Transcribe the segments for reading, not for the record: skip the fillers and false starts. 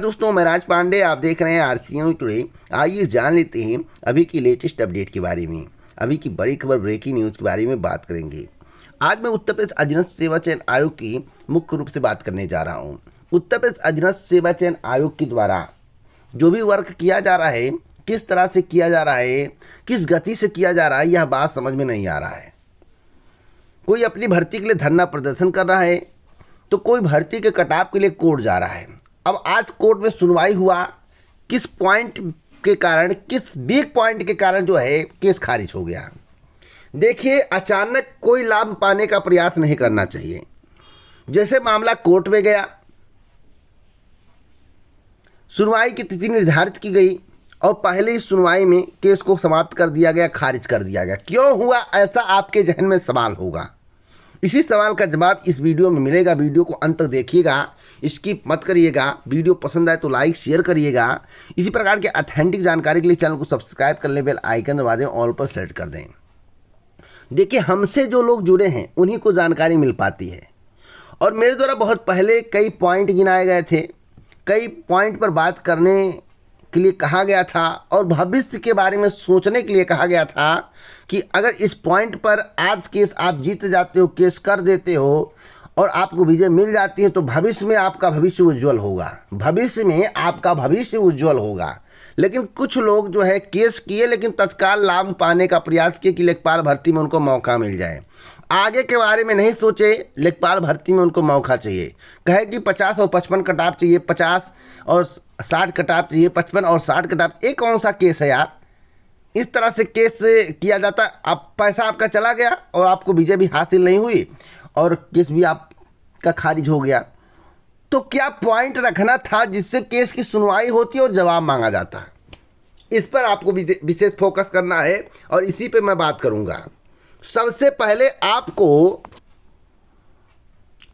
दोस्तों, मैं राज पांडे, आप देख रहे हैं आरसीएम टुडे। आइए जान लेते हैं अभी की लेटेस्ट अपडेट के बारे में। अभी की बड़ी खबर, ब्रेकिंग न्यूज़ के बारे में बात करेंगे। आज मैं उत्तर प्रदेश अधीनस्थ सेवा चयन आयोग की मुख्य रूप से बात करने जा रहा हूं। उत्तर प्रदेश अधीनस्थ सेवा चयन आयोग के द्वारा जो भी वर्क किया जा रहा है, किस तरह से किया जा रहा है, किस गति से किया जा रहा है, यह बात समझ में नहीं आ रहा है। कोई अपनी भर्ती के लिए धरना प्रदर्शन कर रहा है, तो कोई भर्ती के कटाव के लिए कोर्ट जा रहा है। अब आज कोर्ट में सुनवाई हुआ, किस पॉइंट के कारण, किस वीक पॉइंट के कारण जो है केस खारिज हो गया। देखिए, अचानक कोई लाभ पाने का प्रयास नहीं करना चाहिए। जैसे मामला कोर्ट में गया, सुनवाई की तिथि निर्धारित की गई और पहले ही सुनवाई में केस को समाप्त कर दिया गया, खारिज कर दिया गया। क्यों हुआ ऐसा, आपके जहन में सवाल होगा। इसी सवाल का जवाब इस वीडियो में मिलेगा। वीडियो को अंत तक देखिएगा, स्किप मत करिएगा। वीडियो पसंद आए तो लाइक शेयर करिएगा। इसी प्रकार के ऑथेंटिक जानकारी के लिए चैनल को सब्सक्राइब कर लें, बेल आइकन दबा दें, ऑल पर सेलेक्ट कर दें। देखिए, हमसे जो लोग जुड़े हैं उन्हीं को जानकारी मिल पाती है। और मेरे द्वारा बहुत पहले कई पॉइंट गिनाए गए थे, कई पॉइंट पर बात करने के लिए कहा गया था और भविष्य के बारे में सोचने के लिए कहा गया था कि अगर इस पॉइंट पर आज केस आप जीत जाते हो, केस कर देते हो और आपको विजय मिल जाती है, तो भविष्य में आपका भविष्य उज्जवल होगा। भविष्य में आपका भविष्य उज्जवल होगा। लेकिन कुछ लोग जो है केस किए, लेकिन तत्काल लाभ पाने का प्रयास किए कि लेखपाल भर्ती में उनको मौका मिल जाए। आगे के बारे में नहीं सोचे, लेखपाल भर्ती में उनको मौका चाहिए। कहे कि 50 और 55 कटाव चाहिए, 50 और 60 कटाव चाहिए, 55 और 60 कटाव। एक कौन सा केस है यार। इस तरह से केस किया जाता। अब पैसा आपका चला गया और आपको विजय भी हासिल नहीं हुई और केस भी आपका खारिज हो गया। तो क्या पॉइंट रखना था जिससे केस की सुनवाई होती है और जवाब मांगा जाता है। इस पर आपको विशेष फोकस करना है और इसी पे मैं बात करूंगा। सबसे पहले आपको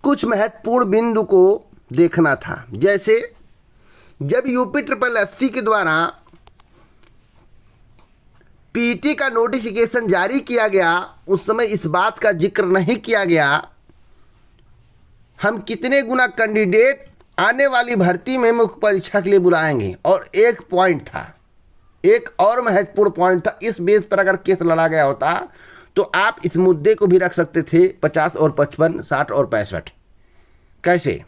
कुछ महत्वपूर्ण बिंदु को देखना था। जैसे जब यूपी SSS के द्वारा पीटी का नोटिफिकेशन जारी किया गया, उस समय इस बात का जिक्र नहीं किया गया हम कितने गुना कैंडिडेट आने वाली भर्ती में मुख्य परीक्षा के लिए बुलाएंगे। और एक पॉइंट था, एक और महत्वपूर्ण पॉइंट था। इस बेस पर अगर केस लड़ा गया होता तो आप इस मुद्दे को भी रख सकते थे 50 और 55, 60 और 65। कैसे?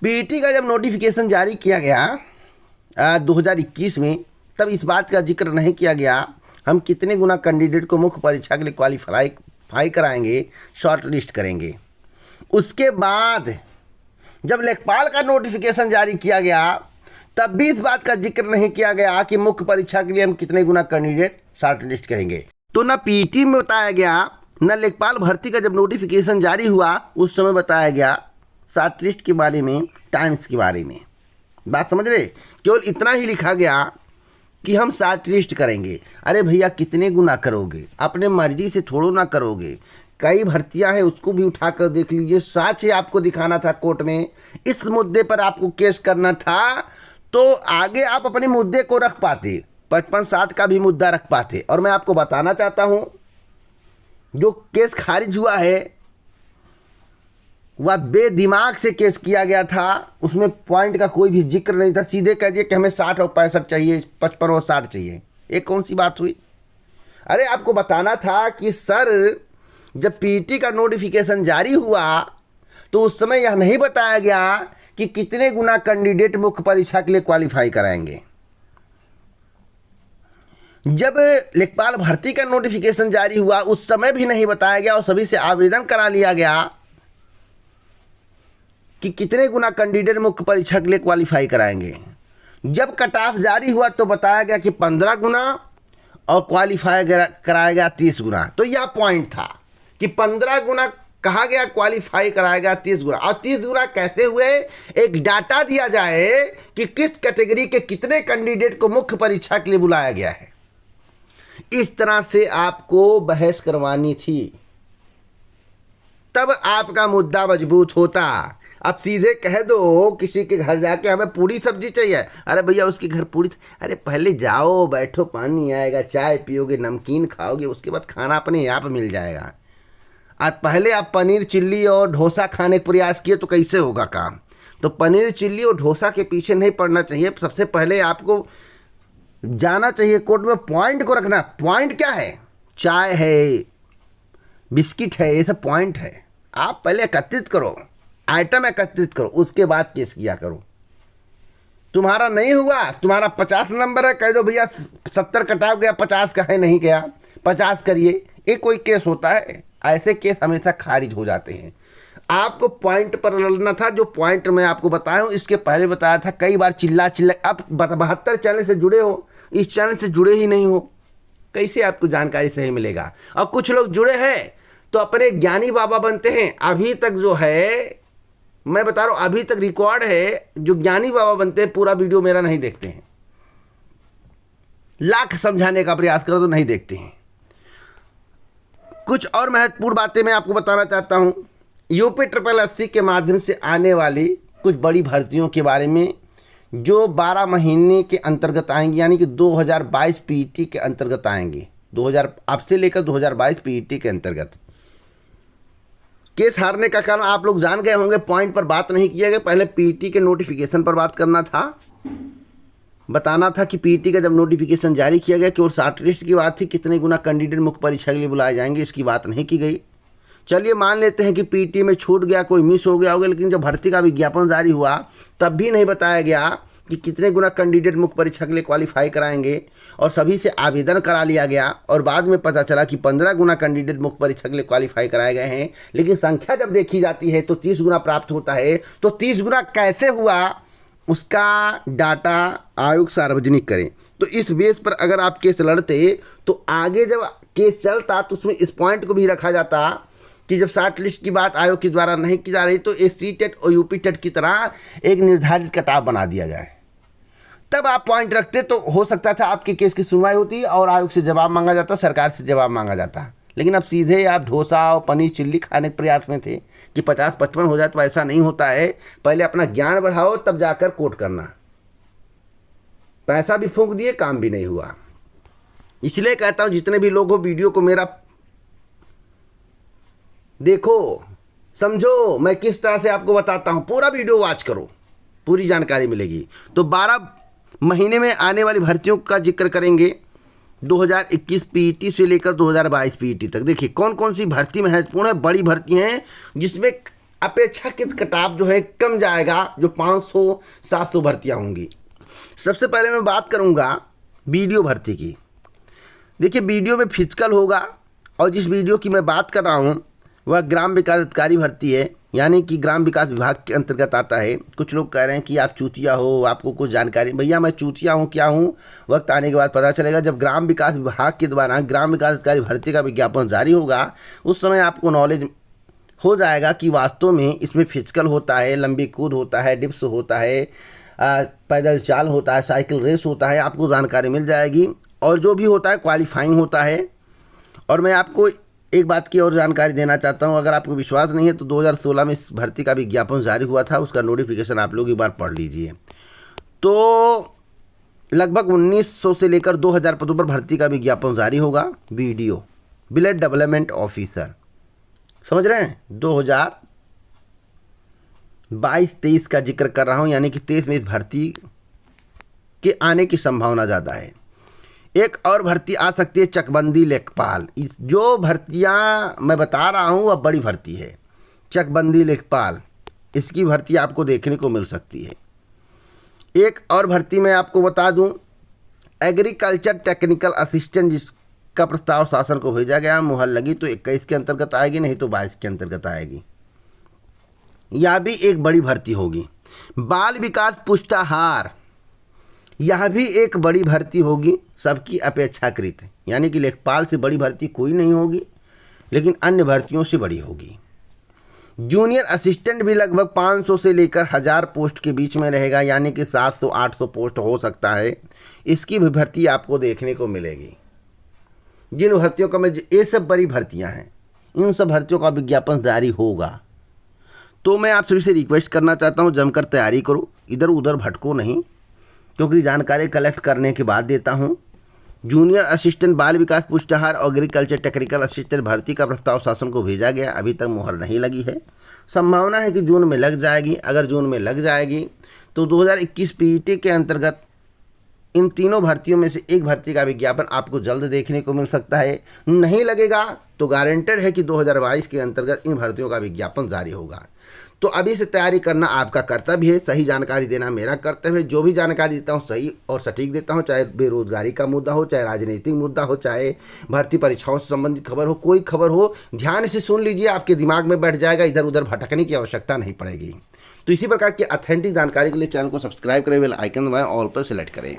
पीटी का जब नोटिफिकेशन जारी किया गया 2021 में, तब इस बात का जिक्र नहीं किया गया हम कितने गुना कैंडिडेट को मुख्य परीक्षा के लिए क्वालिफाई कराएंगे, शॉर्ट लिस्ट करेंगे। उसके बाद जब लेखपाल का नोटिफिकेशन जारी किया गया, तब भी इस बात का जिक्र नहीं किया गया कि मुख्य परीक्षा के लिए हम कितने गुना कैंडिडेट शॉर्ट लिस्ट करेंगे। तो ना पीटी में बताया गया, न लेखपाल भर्ती का जब नोटिफिकेशन जारी हुआ उस समय बताया गया शॉर्ट लिस्ट के बारे में, टाइम्स के बारे में। बात समझ रहे? केवल इतना ही लिखा गया कि हम शॉर्ट लिस्ट करेंगे। अरे भैया, कितने गुना करोगे? अपने मर्जी से थोड़ो ना करोगे। कई भर्तियां हैं, उसको भी उठाकर देख लीजिए। साच ही आपको दिखाना था कोर्ट में, इस मुद्दे पर आपको केस करना था, तो आगे आप अपने मुद्दे को रख पाते, 55-60 का भी मुद्दा रख पाते। और मैं आपको बताना चाहता हूं, जो केस खारिज हुआ है वह बेदिमाग से केस किया गया था। उसमें पॉइंट का कोई भी जिक्र नहीं था। सीधे कह दिए कि हमें 60 और 65 चाहिए, 55 और 60 चाहिए। एक कौन सी बात हुई? अरे आपको बताना था कि सर, जब पीटी का नोटिफिकेशन जारी हुआ तो उस समय यह नहीं बताया गया कि कितने गुना कैंडिडेट मुख्य परीक्षा के लिए क्वालिफाई कराएंगे। जब लेखपाल भर्ती का नोटिफिकेशन जारी हुआ उस समय भी नहीं बताया गया और सभी से आवेदन करा लिया गया कि कितने गुना कैंडिडेट मुख्य परीक्षा के लिए क्वालिफाई कराएंगे। जब कट ऑफ जारी हुआ तो बताया गया कि 15 गुना और क्वालिफाई कराया गया 30 गुना। तो यह पॉइंट था कि 15 गुना कहा गया, क्वालिफाई कराया गया 30 गुना। और 30 गुना कैसे हुए? एक डाटा दिया जाए कि किस कैटेगरी के कितने कैंडिडेट को मुख्य परीक्षा के लिए बुलाया गया है। इस तरह से आपको बहस करवानी थी, तब आपका मुद्दा मजबूत होता। अब सीधे कह दो किसी के घर जाके हमें पूरी सब्जी चाहिए, अरे भैया उसके घर पूरी, अरे पहले जाओ, बैठो, पानी आएगा, चाय पियोगे, नमकीन खाओगे, उसके बाद खाना अपने आप मिल जाएगा। आज पहले आप पनीर चिल्ली और डोसा खाने का प्रयास किए तो कैसे होगा काम। तो पनीर चिल्ली और डोसा के पीछे नहीं पड़ना चाहिए। सबसे पहले आपको जाना चाहिए कोर्ट में, पॉइंट को रखना। पॉइंट क्या है? चाय है, बिस्किट है, ये सब पॉइंट है। आप पहले एकत्रित करो, आइटम एकत्रित करो, उसके बाद केस किया करो। तुम्हारा नहीं हुआ, तुम्हारा 50 नंबर है, कह दो भैया 70 कटा गया, 50 का है नहीं गया, 50 करिए, ये कोई केस होता है? ऐसे केस हमेशा खारिज हो जाते हैं। आपको पॉइंट पर लड़ना था। जो पॉइंट मैं आपको बताया हूँ, इसके पहले बताया था कई बार। चिल्ला आप 72 चैनल से जुड़े हो, इस चैनल से जुड़े ही नहीं हो, कैसे आपको जानकारी सही मिलेगा? और कुछ लोग जुड़े हैं तो अपने ज्ञानी बाबा बनते हैं। अभी तक जो है, मैं बता रहा हूँ, अभी तक रिकॉर्ड है, जो ज्ञानी बाबा बनते हैं पूरा वीडियो मेरा नहीं देखते हैं। लाख समझाने का प्रयास करो तो नहीं देखते हैं। कुछ और महत्वपूर्ण बातें मैं आपको बताना चाहता हूँ। यूपी SSS के माध्यम से आने वाली कुछ बड़ी भर्तियों के बारे में, जो 12 महीने के अंतर्गत आएंगी, यानी कि 2022 PET के अंतर्गत आएंगी। 2000 अब से लेकर 2022 PET के अंतर्गत। केस हारने का कारण आप लोग जान गए होंगे, पॉइंट पर बात नहीं किया गया। पहले PET के नोटिफिकेशन पर बात करना था, बताना था कि PET का जब नोटिफिकेशन जारी किया गया कि और शॉर्ट लिस्ट की बात थी, कितने गुना कैंडिडेट मुख्य परीक्षा के लिए बुलाए जाएंगे, इसकी बात नहीं की गई। चलिए मान लेते हैं कि PET में छूट गया, कोई मिस हो गया होगा, लेकिन जब भर्ती का विज्ञापन जारी हुआ तब भी नहीं बताया गया कि कितने गुना कैंडिडेट मुख्य परीक्षा के लिए क्वालिफाई कराएंगे, और सभी से आवेदन करा लिया गया। और बाद में पता चला कि 15 गुना कैंडिडेट मुख्य परीक्षा के लिए क्वालिफाई कराए गए हैं, लेकिन संख्या जब देखी जाती है तो 30 गुना प्राप्त होता है। तो 30 गुना कैसे हुआ, उसका डाटा आयोग सार्वजनिक करें। तो इस बेस पर अगर आप केस लड़ते तो आगे जब केस चलता तो उसमें इस पॉइंट को भी रखा जाता कि जब शॉर्ट लिस्ट की बात आयोग के द्वारा नहीं की जा रही तो SC टेट और UP टेट की तरह एक निर्धारित कटाव बना दिया जाए, तब आप पॉइंट रखते तो हो सकता था आपके केस की सुनवाई होती और आयोग से जवाब मांगा जाता, सरकार से जवाब मांगा जाता। लेकिन अब सीधे आप डोसा और पनीर चिल्ली खाने के प्रयास में थे कि 50-55 हो जाए, तो ऐसा नहीं होता है। पहले अपना ज्ञान बढ़ाओ, तब जाकर कोर्ट करना। पैसा भी फूंक दिए, काम भी नहीं हुआ। इसलिए कहता हूँ जितने भी लोग हो, वीडियो को मेरा देखो, समझो मैं किस तरह से आपको बताता हूँ। पूरा वीडियो वॉच करो, पूरी जानकारी मिलेगी। तो 12 महीने में आने वाली भर्तियों का जिक्र करेंगे, 2021 PET से लेकर 2022 PET तक। देखिए कौन कौन सी भर्ती महत्वपूर्ण है, बड़ी भर्ती हैं, जिसमें अपेक्षाकृत कटाव जो है कम जाएगा, जो 500-700 भर्तियाँ होंगी। सबसे पहले मैं बात करूँगा वीडियो भर्ती की। देखिए वीडियो में फिजिकल होगा, और जिस वीडियो की मैं बात कर रहा हूँ वह ग्राम विकास अधिकारी भर्ती है, यानी कि ग्राम विकास विभाग के अंतर्गत आता है। कुछ लोग कह रहे हैं कि आप चूतिया हो, आपको कुछ जानकारी। भैया मैं चूतिया हूँ क्या हूँ, वक्त आने के बाद पता चलेगा। जब ग्राम विकास विभाग के द्वारा ग्राम विकास अधिकारी भर्ती का विज्ञापन जारी होगा, उस समय आपको नॉलेज हो जाएगा कि वास्तव में इसमें फिजिकल होता है, लंबी कूद होता है, डिप्स होता है, पैदल चाल होता है, साइकिल रेस होता है, आपको जानकारी मिल जाएगी। और जो भी होता है क्वालिफाइंग होता है। और मैं आपको एक बात की और जानकारी देना चाहता हूं, अगर आपको विश्वास नहीं है तो 2016 में इस भर्ती का विज्ञापन जारी हुआ था, उसका नोटिफिकेशन आप लोग एक बार पढ़ लीजिए। तो लगभग 1900 से लेकर 2000 पदों पर भर्ती का विज्ञापन जारी होगा। वीडियो विलेज डेवलपमेंट ऑफिसर, समझ रहे हैं, 2022-23 का जिक्र कर रहा हूं, यानी कि 23 में इस भर्ती के आने की संभावना ज़्यादा है। एक और भर्ती आ सकती है, चकबंदी लेखपाल। जो भर्तियां मैं बता रहा हूं वह बड़ी भर्ती है, चकबंदी लेखपाल, इसकी भर्ती आपको देखने को मिल सकती है। एक और भर्ती मैं आपको बता दूं, एग्रीकल्चर टेक्निकल असिस्टेंट, जिसका प्रस्ताव शासन को भेजा गया, मुहर लगी तो 21 के अंतर्गत आएगी, नहीं तो 22 के अंतर्गत आएगी। यह भी एक बड़ी भर्ती होगी। बाल विकास पुष्टाहार, यह भी एक बड़ी भर्ती होगी, सबकी अपेक्षाकृत, यानी कि लेखपाल से बड़ी भर्ती कोई नहीं होगी, लेकिन अन्य भर्तियों से बड़ी होगी। जूनियर असिस्टेंट भी लगभग 500 से लेकर 1000 पोस्ट के बीच में रहेगा, यानी कि 700-800 पोस्ट हो सकता है। इसकी भी भर्ती आपको देखने को मिलेगी। जिन भर्तियों का मैं, ये सब बड़ी भर्तियां हैं, इन सब भर्तियों का विज्ञापन जारी होगा। तो मैं आप सभी से रिक्वेस्ट करना चाहता हूं, जमकर तैयारी करो, इधर उधर भटको नहीं, क्योंकि जानकारी कलेक्ट करने के बाद देता हूं। जूनियर असिस्टेंट बाल विकास पुष्टाहार और एग्रीकल्चर टेक्निकल असिस्टेंट भर्ती का प्रस्ताव शासन को भेजा गया, अभी तक मुहर नहीं लगी है। संभावना है कि जून में लग जाएगी। अगर जून में लग जाएगी तो 2021 पीईटी के अंतर्गत इन तीनों भर्तियों में से एक भर्ती का विज्ञापन आपको जल्द देखने को मिल सकता है। नहीं लगेगा तो गारंटेड है कि 2022 के अंतर्गत इन भर्तियों का विज्ञापन जारी होगा। तो अभी से तैयारी करना आपका कर्तव्य है, सही जानकारी देना मेरा कर्तव्य है। जो भी जानकारी देता हूँ सही और सटीक देता हूँ, चाहे बेरोजगारी का मुद्दा हो, चाहे राजनीतिक मुद्दा हो, चाहे भर्ती परीक्षाओं से संबंधित खबर हो, कोई खबर हो, ध्यान से सुन लीजिए, आपके दिमाग में बैठ जाएगा, इधर उधर भटकने की आवश्यकता नहीं पड़ेगी। तो इसी प्रकार की ऑथेंटिक जानकारी के लिए चैनल को सब्सक्राइब करें, बेल आइकन दबाएं, ऑल पर सेलेक्ट करें।